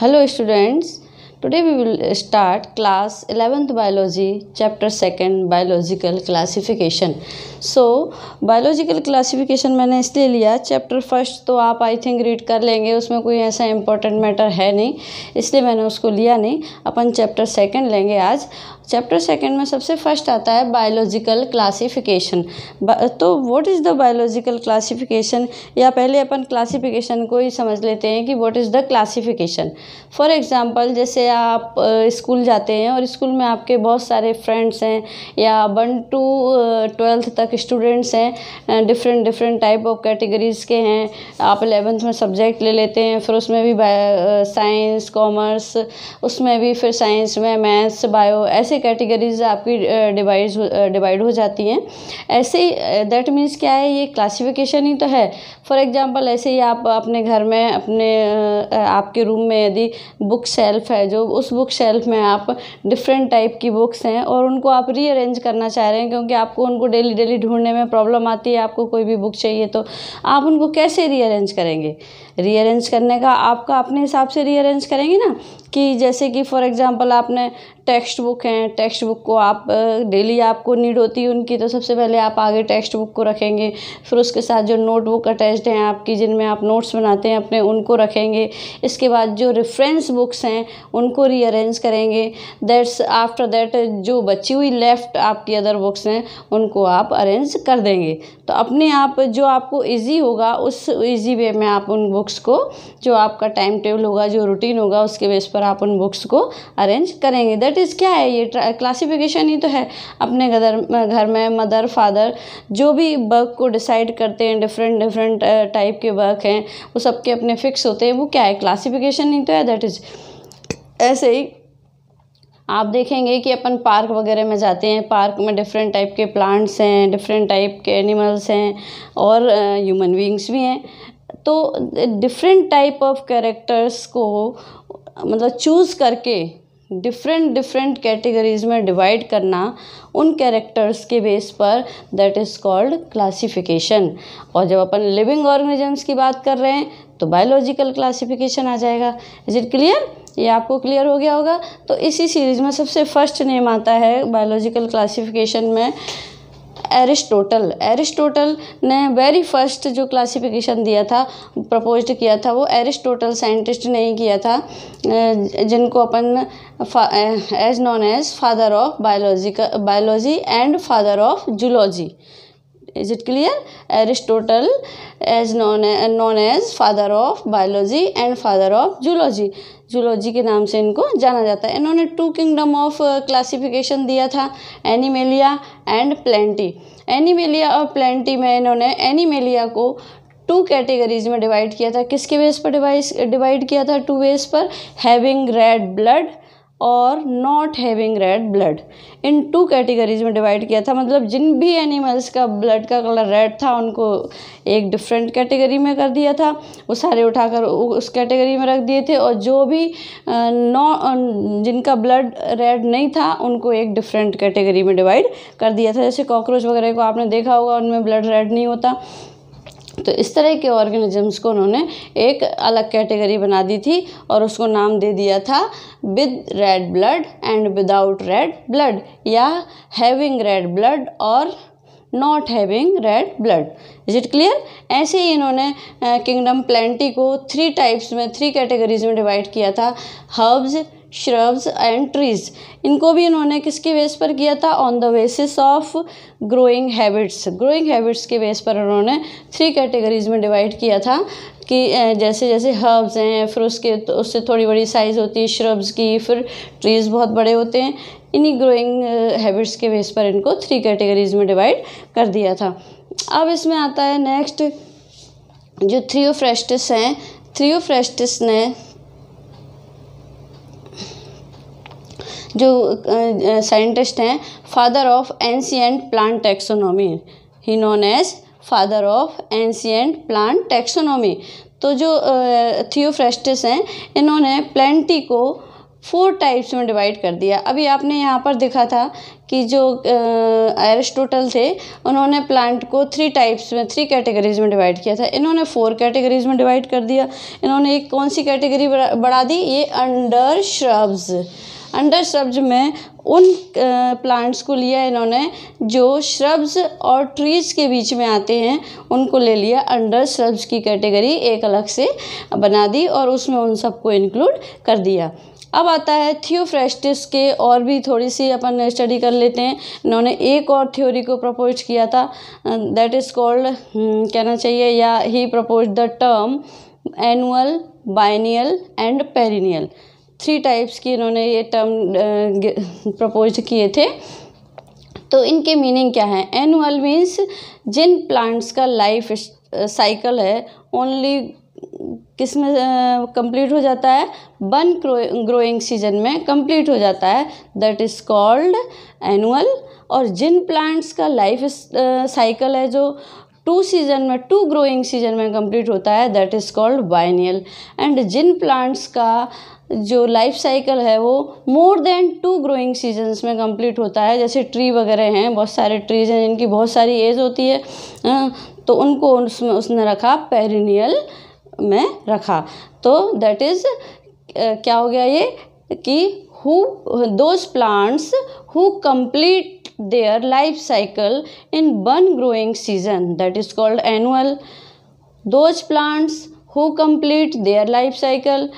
Hello students, today we will start class 11th biology chapter 2 biological classification. So biological classification मैंने इसलिए लिया, chapter first तो आप I think read कर लेंगे, उसमें कोई ऐसा इंपॉर्टेंट मैटर है नहीं, इसलिए मैंने उसको लिया नहीं। अपन चैप्टर सेकंड लेंगे आज। चैप्टर सेकंड में सबसे फर्स्ट आता है बायोलॉजिकल क्लासिफिकेशन। तो what is the biological classification, या पहले अपन क्लासिफिकेशन को ही समझ लेते हैं कि what is the classification. For example, जैसे आप स्कूल जाते हैं और स्कूल में आपके बहुत सारे फ्रेंड्स हैं या 1 to 12th तक स्टूडेंट्स हैं, डिफरेंट टाइप ऑफ कैटेगरीज़ के हैं। आप 11th में सब्जेक्ट ले लेते हैं, फिर उसमें भी साइंस, कॉमर्स, उसमें भी फिर साइंस में मैथ्स, बायो, ऐसे कैटेगरीज आपकी डिवाइड हो जाती हैं। ऐसे ही दैट मीन्स क्या है, ये क्लासिफिकेशन ही तो है। फॉर एग्जांपल, ऐसे ही आप अपने घर में आपके रूम में यदि बुक शेल्फ है, जो उस बुक शेल्फ में आप डिफरेंट टाइप की बुक्स हैं और उनको आप रीअरेंज करना चाह रहे हैं, क्योंकि आपको उनको डेली ढूंढने में प्रॉब्लम आती है। आपको कोई भी बुक चाहिए तो आप उनको कैसे रीअरेंज करेंगे? रीअरेंज करने का आपका अपने हिसाब से रीअरेंज करेंगे ना, कि जैसे कि फॉर एग्जांपल आपने टेक्स्ट बुक हैं, टेक्स्ट बुक को आप डेली आपको नीड होती है उनकी, तो सबसे पहले आप आगे टेक्स्ट बुक को रखेंगे, फिर उसके साथ जो नोटबुक अटैच्ड हैं आपकी, जिनमें आप नोट्स बनाते हैं अपने, उनको रखेंगे। इसके बाद जो रेफरेंस बुक्स हैं उनको रीअरेंज करेंगे। दैट्स आफ्टर दैट जो बची हुई लेफ्ट आपकी अदर बुक्स हैं उनको आप अरेंज कर देंगे। तो अपने आप जो आपको ईजी होगा उस ईजी वे में आप उन बुक्स को, जो आपका टाइम टेबल होगा, जो रूटीन होगा, उसके बेस पर आप उन बुक्स को अरेंज करेंगे। दैट इज़ क्या है, ये क्लासिफिकेशन ही तो है। अपने घर में मदर फादर जो भी वर्क को डिसाइड करते हैं, डिफरेंट टाइप के वर्क हैं, वो सबके अपने फिक्स होते हैं, वो क्या है, क्लासिफिकेशन ही तो है। दैट इज़ ऐसे ही आप देखेंगे कि अपन पार्क वगैरह में जाते हैं, पार्क में डिफरेंट टाइप के प्लांट्स हैं, डिफरेंट टाइप के एनिमल्स हैं और ह्यूमन बीइंग्स भी हैं। तो डिफरेंट टाइप ऑफ कैरेक्टर्स को मतलब चूज़ करके डिफरेंट कैटेगरीज़ में डिवाइड करना उन कैरेक्टर्स के बेस पर, दैट इज़ कॉल्ड क्लासिफिकेशन। और जब अपन लिविंग ऑर्गेनिजम्स की बात कर रहे हैं तो बायोलॉजिकल क्लासिफिकेशन आ जाएगा। Is it clear? ये आपको क्लियर हो गया होगा। तो इसी सीरीज़ में सबसे फर्स्ट नेम आता है बायोलॉजिकल क्लासिफिकेशन में एरिस्टोटल ने वेरी फर्स्ट जो क्लासिफिकेशन दिया था, प्रपोज्ड किया था, वो एरिस्टोटल साइंटिस्ट ने ही किया था, जिनको अपन as known as father of biology and father of zoology. Is it clear? Aristotle as known as father of biology and father of zoology के नाम से इनको जाना जाता है। इन्होंने 2 किंगडम ऑफ क्लासिफिकेशन दिया था, एनिमेलिया एंड प्लेंटी। एनिमेलिया और प्लेंटी में इन्होंने एनिमेलिया को 2 कैटेगरीज में डिवाइड किया था। किसके बेस पर डिवाइड किया था? 2 बेस पर, हैविंग रेड ब्लड और not having red blood. In 2 categories में डिवाइड किया था। मतलब जिन भी एनिमल्स का ब्लड का कलर रेड था उनको एक डिफरेंट कैटेगरी में कर दिया था, वो सारे उठाकर उस कैटेगरी में रख दिए थे, और जो भी जिनका ब्लड रेड नहीं था उनको एक डिफरेंट कैटेगरी में डिवाइड कर दिया था। जैसे कॉकरोच वगैरह को आपने देखा होगा, उनमें ब्लड रेड नहीं होता। तो इस तरह के ऑर्गेनिजम्स को उन्होंने एक अलग कैटेगरी बना दी थी और उसको नाम दे दिया था with red blood and without red blood, या हैविंग रेड ब्लड और not having red blood. Is it clear? ऐसे ही इन्होंने किंगडम प्लेंटी को 3 टाइप्स में, 3 कैटेगरीज में डिवाइड किया था, हर्ब्स, श्रब्स एंड ट्रीज। इनको भी इन्होंने किसके बेस पर किया था? On the basis of growing habits के बेस पर उन्होंने 3 कैटेगरीज में डिवाइड किया था, कि जैसे जैसे हर्ब्स हैं, फिर उससे थोड़ी बड़ी साइज़ होती है श्रब्स की, फिर ट्रीज़ बहुत बड़े होते हैं। इन्हीं ग्रोइंग हैबिट्स के बेस पर इनको 3 कैटेगरीज में डिवाइड कर दिया था। अब इसमें आता है नेक्स्ट जो थियोफ्रेस्टिस हैं। थियोफ्रेस्टिस ने जो साइंटिस्ट हैं, father of ancient plant taxonomy, he known as father of ancient plant taxonomy. तो जो थियोफ्रेस्टिस हैं, इन्होंने प्लेंटी को 4 टाइप्स में डिवाइड कर दिया। अभी आपने यहाँ पर देखा था कि जो एरिस्टोटल थे उन्होंने प्लांट को 3 टाइप्स में 3 कैटेगरीज में डिवाइड किया था, इन्होंने 4 कैटेगरीज में डिवाइड कर दिया। इन्होंने एक कौन सी कैटेगरी बढ़ा दी, ये अंडर श्रब्स। अंडर श्रब्स में उन प्लांट्स को लिया इन्होंने जो श्रब्स और ट्रीज़ के बीच में आते हैं, उनको ले लिया। अंडर श्रब्स की कैटेगरी एक अलग से बना दी और उसमें उन सबको इंक्लूड कर दिया। अब आता है थियोफ्रेस्टिस के, और भी थोड़ी सी अपन स्टडी कर लेते हैं। इन्होंने एक और थ्योरी को प्रपोज किया था, दैट इज़ कॉल्ड, कहना चाहिए, या he propose the term annual, biennial and perennial. 3 types की इन्होंने ये टर्म प्रपोज किए थे। तो इनके मीनिंग क्या है? एनुअल मीन्स जिन प्लांट्स का लाइफ साइकिल है ओनली किस में कंप्लीट हो जाता है, वन ग्रोइंग सीजन में कंप्लीट हो जाता है, दैट इज़ कॉल्ड एनुअल। और जिन प्लांट्स का लाइफ साइकिल है जो 2 सीजन में, 2 ग्रोइंग सीजन में कंप्लीट होता है, that is called biennial. And जिन प्लांट्स का जो लाइफ साइकिल है वो मोर देन 2 ग्रोइंग सीजन्स में कंप्लीट होता है, जैसे ट्री वगैरह हैं, बहुत सारे ट्रीज हैं जिनकी बहुत सारी एज होती है, तो उनको उसने रखा पेरिनियल में रखा। तो दैट इज़ क्या हो गया ये कि those plants who complete their life cycle in one growing season, that is called annual. Those plants who complete their life cycle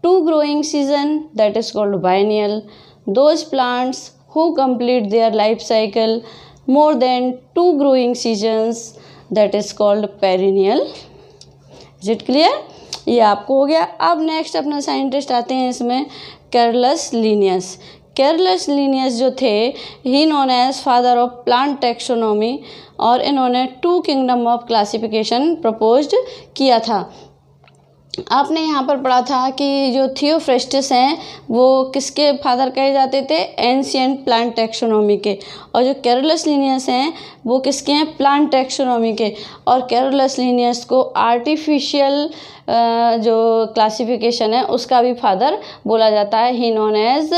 2 growing season, that is called biennial. Those plants who complete their life cycle more than 2 growing seasons, that is called perennial. Is it clear? ये आपको हो गया। अब next अपना scientist आते हैं इसमें, Carlos Linnaeus. Carlos Linnaeus जो थे, he known as father of plant taxonomy, और इन्होंने 2 किंगडम ऑफ क्लासिफिकेशन प्रपोज्ड किया था। आपने यहाँ पर पढ़ा था कि जो थियोफ्रेस्टिस हैं वो किसके फादर कहे जाते थे, एंशिएंट प्लांट टैक्सोनॉमी के, और जो कैरलस लीनियस हैं वो किसके हैं, प्लांट टैक्सोनॉमी के। और कैरलस लीनियस को आर्टिफिशियल जो क्लासिफिकेशन है उसका भी फादर बोला जाता है, he known as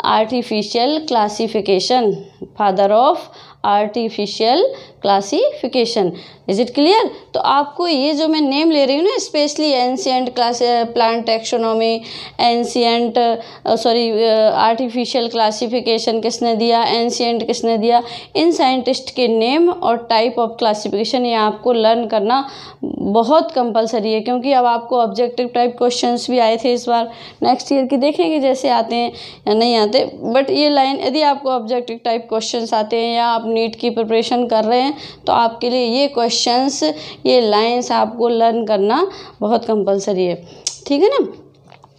artificial classification, father of artificial classification. Is it clear? तो आपको ये जो मैं नेम ले रही हूँ ना, specially ancient plant taxonomy, ancient artificial classification किसने दिया, एंशिएंट किसने दिया, इन साइंटिस्ट के नेम और टाइप ऑफ क्लासिफिकेशन ये आपको लर्न करना बहुत कंपलसरी है, क्योंकि अब आपको ऑब्जेक्टिव टाइप क्वेश्चंस भी आए थे इस बार, नेक्स्ट ईयर की देखेंगे जैसे आते हैं या नहीं आते, बट ये लाइन यदि आपको ऑब्जेक्टिव टाइप क्वेश्चंस आते हैं या आप नीट की प्रिपरेशन कर रहे हैं तो आपके लिए ये क्वेश्चंस, ये लाइंस आपको लर्न करना बहुत कंपलसरी है, ठीक है ना।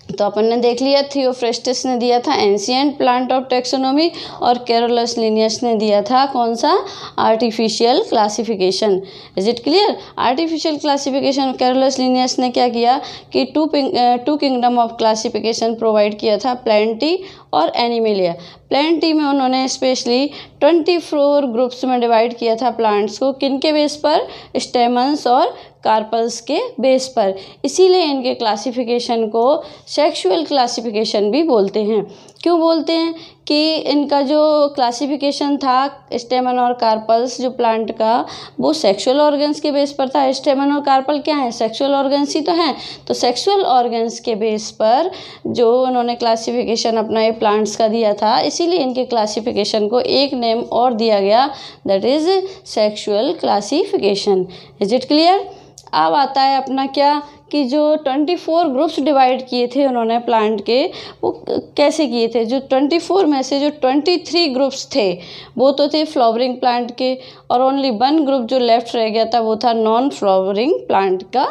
तो अपन ने देख लिया, थियोफ्रेस्टिस ने दिया था एंशिएंट प्लांट ऑफ टैक्सोनॉमी, और कैरलस लीनियस ने दिया था कौन सा, artificial classification. Is it clear? Artificial classification Carlos Linnaeus ने क्या किया कि 2 किंगडम ऑफ क्लासिफिकेशन प्रोवाइड किया था, प्लेंटी और एनिमेलिया। प्लेंटी में उन्होंने स्पेशली 24 ग्रुप्स में डिवाइड किया था प्लांट्स को, किनके बेस पर, स्टेमन्स और कार्पल्स के बेस पर। इसीलिए इनके क्लासिफिकेशन को सेक्सुअल क्लासिफिकेशन भी बोलते हैं। क्यों बोलते हैं कि इनका जो क्लासिफिकेशन था स्टेमन और कार्पल्स जो प्लांट का, वो सेक्सुअल ऑर्गन्स के बेस पर था। स्टेमन और कार्पल क्या है, सेक्सुअल ऑर्गन्स ही तो हैं। तो सेक्सुअल ऑर्गन्स के बेस पर जो उन्होंने क्लासिफिकेशन अपना ये प्लांट्स का दिया था, इसीलिए इनके क्लासिफिकेशन को एक नेम और दिया गया, that is sexual classification. Is it clear? अब आता है अपना क्या कि जो 24 ग्रुप्स डिवाइड किए थे उन्होंने प्लांट के, वो कैसे किए थे। जो 24 में से जो 23 ग्रुप्स थे वो तो थे फ्लावरिंग प्लांट के, और ओनली 1 ग्रुप जो लेफ्ट रह गया था वो था नॉन फ्लावरिंग प्लांट का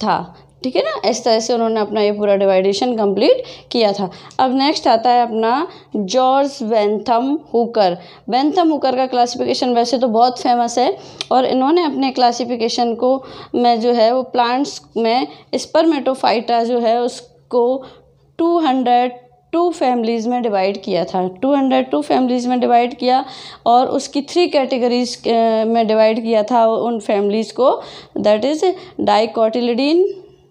था, ठीक है ना। इस तरह से उन्होंने अपना ये पूरा डिवाइडेशन कंप्लीट किया था। अब नेक्स्ट आता है अपना George Bentham Hooker. Bentham Hooker का क्लासिफिकेशन वैसे तो बहुत फेमस है, और इन्होंने अपने क्लासिफिकेशन को में जो है वो प्लांट्स में स्पर्मेटोफाइटा जो है उसको 202 फैमिलीज़ में डिवाइड किया था। 202 फैमिलीज़ में डिवाइड किया, और उसकी 3 कैटेगरीज में डिवाइड किया था उन फैमिलीज़ को, दैट इज़ डाइकोटिलिडीन,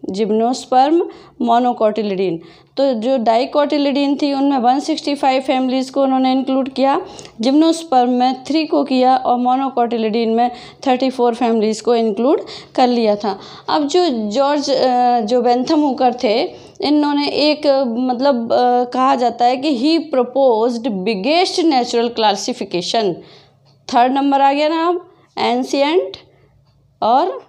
जिम्नोस्पर्म, मोनोकोटिलिडीन। तो जो डाइकोटिलिडीन थी उनमें 165 फैमिलीज़ को उन्होंने इंक्लूड किया, जिम्नोस्पर्म में 3 को किया और मोनोकोटिलिडीन में 34 फैमिलीज़ को इंक्लूड कर लिया था। अब जो बेंथम हुकर थे, इन्होंने एक मतलब कहा जाता है कि he proposed biggest natural classification. 3rd number आ गया ना अब, एंशिएंट और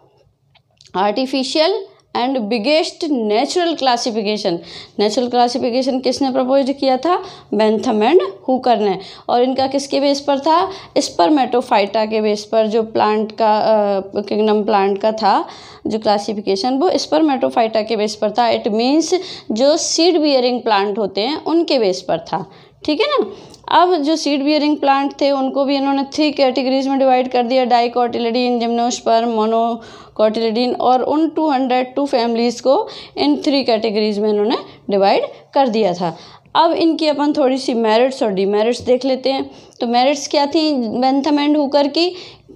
artificial and biggest natural classification. Natural classification किसने प्रपोज किया था? बेंथम एंड हुकर ने। और इनका किसके बेस पर था? स्पर्मेटोफाइटा के बेस पर। जो प्लांट का किंगडम प्लांट का था जो क्लासिफिकेशन, वो स्पर्मेटोफाइटा के बेस पर था। इट मीन्स जो सीड बियरिंग प्लांट होते हैं उनके बेस पर था, ठीक है ना। अब जो सीड बियरिंग प्लांट थे उनको भी इन्होंने 3 कैटेगरीज में डिवाइड कर दिया, डाइकोटिलिडीन, जिम्नोस्पर्म, मोनोकोटिलिडीन, और उन 202 फैमिलीज़ को इन 3 कैटेगरीज में इन्होंने डिवाइड कर दिया था। अब इनकी अपन थोड़ी सी मेरिट्स और डीमेरिट्स देख लेते हैं। तो मेरिट्स क्या थी बेंथम एंड हुकर की?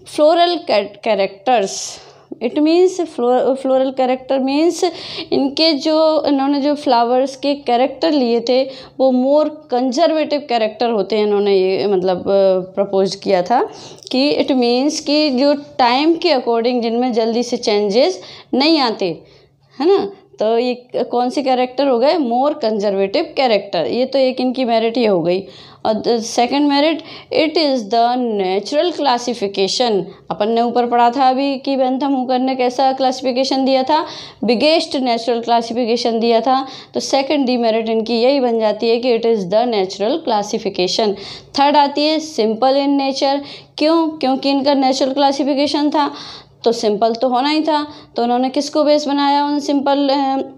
Floral characters. It means floral character means इन्होंने जो फ्लावर्स के कैरेक्टर लिए थे वो मोर कंजर्वेटिव कैरेक्टर होते हैं। इन्होंने ये मतलब प्रपोज किया था कि इट मीन्स कि जो टाइम के अकॉर्डिंग जिनमें जल्दी से चेंजेस नहीं आते, है ना। तो ये कौन से कैरेक्टर हो गए? More conservative character. ये तो एक इनकी मेरिट ये हो गई। और second merit, it is the natural classification. अपन ने ऊपर पढ़ा था अभी कि बेंथम हुकर ने कैसा क्लासिफिकेशन दिया था? बिगेस्ट नेचुरल क्लासिफिकेशन दिया था। तो सेकंड डीमेरिट इनकी यही बन जाती है कि it is the natural classification. Third आती है सिंपल इन नेचर। क्यों? क्योंकि इनका नेचुरल क्लासिफिकेशन था तो सिंपल तो होना ही था। तो उन्होंने किसको बेस बनाया उन सिंपल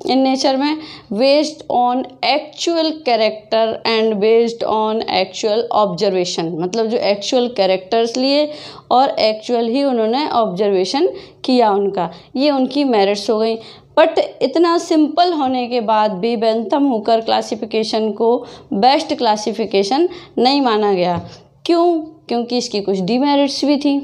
इन नेचर में? Based on actual character and based on actual observation. मतलब जो एक्चुअल कैरेक्टर्स लिए और एक्चुअल ही उन्होंने ऑब्जर्वेशन किया उनका, ये उनकी मेरिट्स हो गई। बट इतना सिंपल होने के बाद भी बेंथम हुकर क्लासिफिकेशन को बेस्ट क्लासिफिकेशन नहीं माना गया। क्यों? क्योंकि इसकी कुछ डीमेरिट्स भी थी।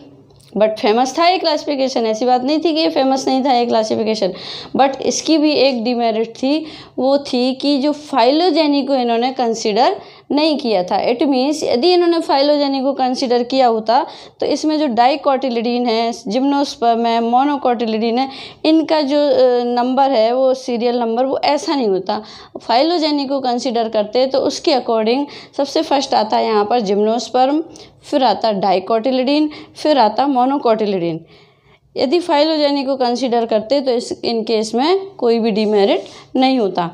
बट फेमस था ये क्लासिफिकेशन, ऐसी बात नहीं थी कि ये फेमस नहीं था ये क्लासिफिकेशन। बट इसकी भी एक डिमेरिट थी, वो थी कि जो फाइलोजेनी को इन्होंने कंसीडर नहीं किया था। इट मीन्स यदि इन्होंने फाइलोजेनी को कंसीडर किया होता तो इसमें जो डाइकोटिलिडीन है, जिम्नोस्पर्म है, मोनोकोटिलिडीन है, इनका जो नंबर है वो सीरियल नंबर वो ऐसा नहीं होता। फाइलोजेनी को कंसीडर करते तो उसके अकॉर्डिंग सबसे फर्स्ट आता है यहाँ पर जिम्नोस्पर्म, फिर आता डाइकोटिलिडीन, फिर आता मोनोकोटिलिडीन। यदि फाइलोजेनी को कंसीडर करते तो इन केस में कोई भी डीमेरिट नहीं होता,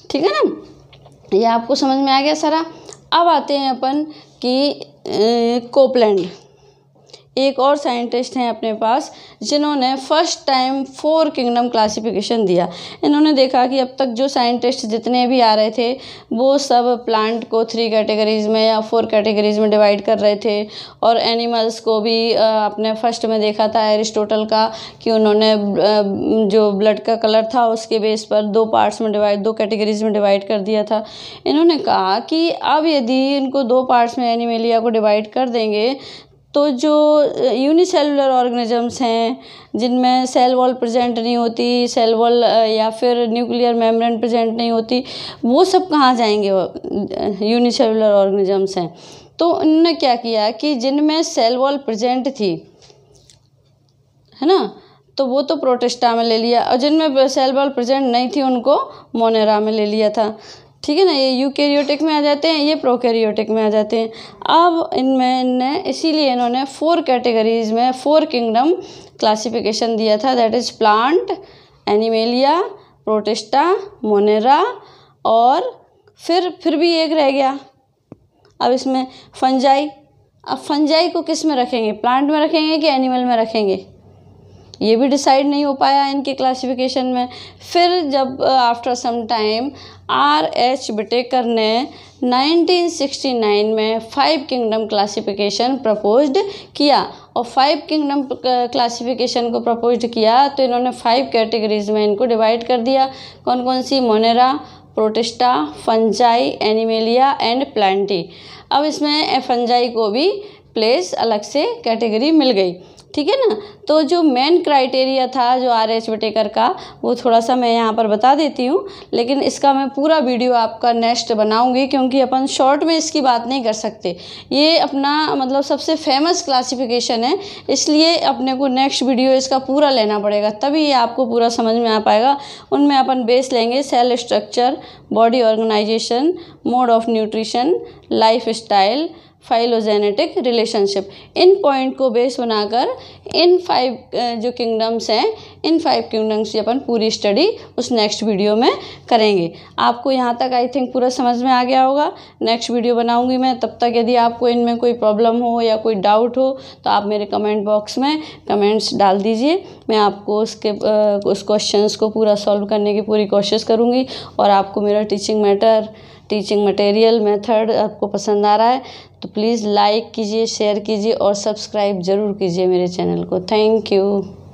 ठीक है ना। ये आपको समझ में आ गया सारा। अब आते हैं अपन कि कोपलैंड, एक और साइंटिस्ट हैं अपने पास जिन्होंने फर्स्ट टाइम 4 किंगडम क्लासिफिकेशन दिया। इन्होंने देखा कि अब तक जो साइंटिस्ट जितने भी आ रहे थे वो सब प्लांट को 3 कैटेगरीज में या 4 कैटेगरीज में डिवाइड कर रहे थे, और एनिमल्स को भी अपने फर्स्ट में देखा था एरिस्टोटल का कि उन्होंने जो ब्लड का कलर था उसके बेस पर 2 पार्ट्स में 2 कैटेगरीज में डिवाइड कर दिया था। इन्होंने कहा कि अब यदि इनको 2 पार्ट्स में एनिमेलिया को डिवाइड कर देंगे तो जो यूनिसेलुलर ऑर्गेनिजम्स हैं जिनमें सेल वॉल प्रेजेंट नहीं होती, सेल वॉल या फिर न्यूक्लियर मेम्ब्रेन प्रेजेंट नहीं होती, वो सब कहाँ जाएंगे? यूनिसेलुलर ऑर्गेनिजम्स हैं। तो उन्होंने क्या किया कि जिनमें सेल वॉल प्रेजेंट थी, है ना, तो वो तो प्रोटिस्टा में ले लिया, और जिनमें सेल वॉल प्रेजेंट नहीं थी उनको मोनेरा में ले लिया था, ठीक है ना। ये यूकैरियोटिक में आ जाते हैं, ये प्रोकैरियोटिक में आ जाते हैं। अब इनमें इसीलिए इन्होंने 4 कैटेगरीज में 4 किंगडम क्लासिफिकेशन दिया था, that is plant, animalia, protista, Monera, और फिर भी एक रह गया। अब इसमें फंजाई। अब फंजाई को किस में रखेंगे? प्लांट में रखेंगे कि एनिमल में रखेंगे? ये भी डिसाइड नहीं हो पाया इनके क्लासिफिकेशन में। फिर जब आफ्टर सम टाइम R.H. बिटेकर ने 1969 में 5 किंगडम क्लासिफिकेशन प्रपोज्ड किया, और 5 किंगडम क्लासिफिकेशन को प्रपोज्ड किया तो इन्होंने 5 कैटेगरीज में इनको डिवाइड कर दिया। कौन कौन सी? Monera, Protista, Fungi, Animalia and Plantae. अब इसमें फंजाई को भी प्लेस अलग से कैटेगरी मिल गई, ठीक है ना। तो जो मेन क्राइटेरिया था जो RH विटेकर का, वो थोड़ा सा मैं यहाँ पर बता देती हूँ, लेकिन इसका मैं पूरा वीडियो आपका नेक्स्ट बनाऊँगी, क्योंकि अपन शॉर्ट में इसकी बात नहीं कर सकते। ये अपना मतलब सबसे फेमस क्लासिफिकेशन है, इसलिए अपने को नेक्स्ट वीडियो इसका पूरा लेना पड़ेगा, तभी ये आपको पूरा समझ में आ पाएगा। उनमें अपन बेस लेंगे cell structure, body organisation, mode of nutrition, life style, phylogenetic relationship. इन पॉइंट को बेस बनाकर इन 5 जो किंगडम्स हैं, इन 5 किंगडम्स की अपन पूरी स्टडी उस नेक्स्ट वीडियो में करेंगे। आपको यहाँ तक आई थिंक पूरा समझ में आ गया होगा। नेक्स्ट वीडियो बनाऊंगी मैं, तब तक यदि आपको इनमें कोई प्रॉब्लम हो या कोई डाउट हो तो आप मेरे कमेंट बॉक्स में कमेंट्स डाल दीजिए। मैं आपको उस क्वेश्चंस को पूरा सॉल्व करने की पूरी कोशिश करूँगी। और आपको मेरा टीचिंग मटेरियल मेथड आपको पसंद आ रहा है तो प्लीज़ लाइक कीजिए, शेयर कीजिए और सब्सक्राइब ज़रूर कीजिए मेरे चैनल को। Thank you.